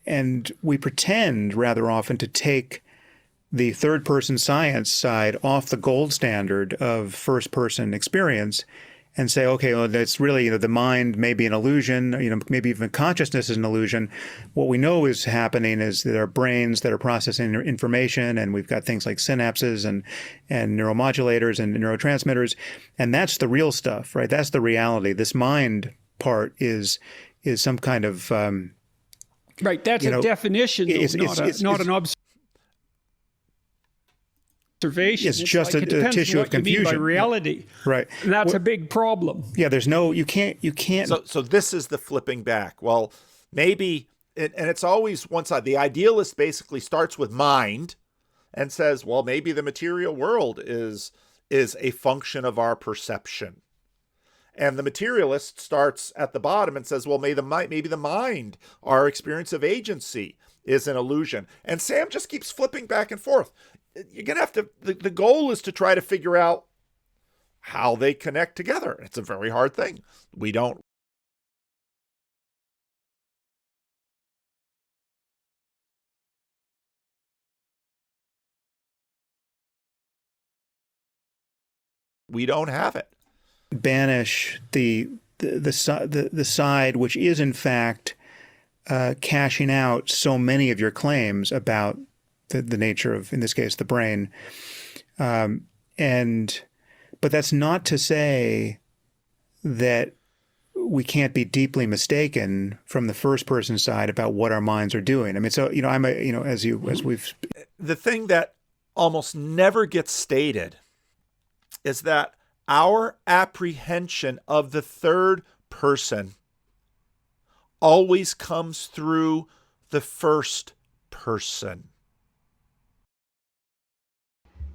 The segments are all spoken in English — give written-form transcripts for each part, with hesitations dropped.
And we pretend rather often to take the third person science side off the gold standard of first person experience and say, okay, well, that's really, the mind may be an illusion, maybe even consciousness is an illusion. What we know is happening is that our brains that are processing information, and we've got things like synapses and neuromodulators and neurotransmitters, and that's the real stuff, right? That's the reality. This mind part is some kind of right. That's a definition, though, not an observation. It's just a tissue of confusion. By reality, right? And that's a big problem. Yeah, there's no, you can't. So this is the flipping back. Well, maybe, and it's always one side. The idealist basically starts with mind, and says, well, maybe the material world is a function of our perception. And the materialist starts at the bottom and says, well, maybe the mind, our experience of agency, is an illusion. And Sam just keeps flipping back and forth. You're going to have to, the goal is to try to figure out how they connect together. It's a very hard thing. We don't have it. Banish the side which is in fact cashing out so many of your claims about the nature of, in this case, the brain. But that's not to say that we can't be deeply mistaken from the first person side about what our minds are doing. I mean, so, the thing that almost never gets stated is that our apprehension of the third person always comes through the first person.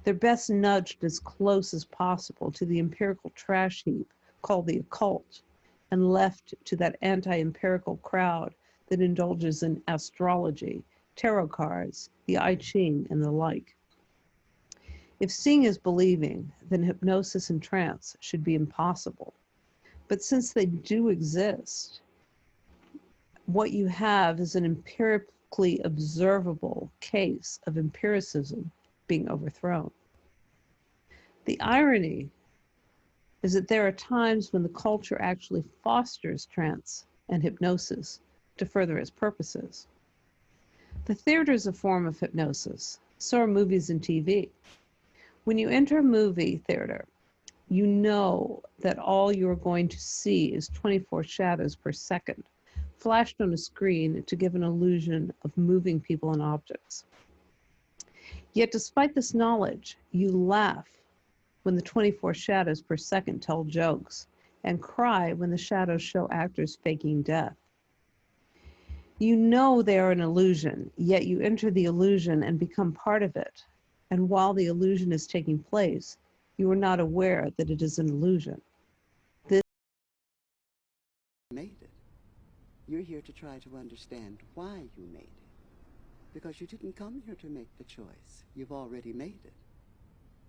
They're best nudged as close as possible to the empirical trash heap called the occult, and left to that anti-empirical crowd that indulges in astrology, tarot cards, the I Ching, and the like. If seeing is believing, then hypnosis and trance should be impossible. But since they do exist, what you have is an empirically observable case of empiricism being overthrown. The irony is that there are times when the culture actually fosters trance and hypnosis to further its purposes. The theater is a form of hypnosis, so are movies and TV. When you enter a movie theater, you know that all you're going to see is 24 shadows per second, flashed on a screen to give an illusion of moving people and objects. Yet despite this knowledge, you laugh when the 24 shadows per second tell jokes, and cry when the shadows show actors faking death. You know they are an illusion, yet you enter the illusion and become part of it. And while the illusion is taking place, you are not aware that it is an illusion. This made it. You're here to try to understand why you made it. Because you didn't come here to make the choice. You've already made it.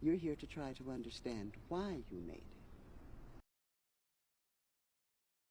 You're here to try to understand why you made it.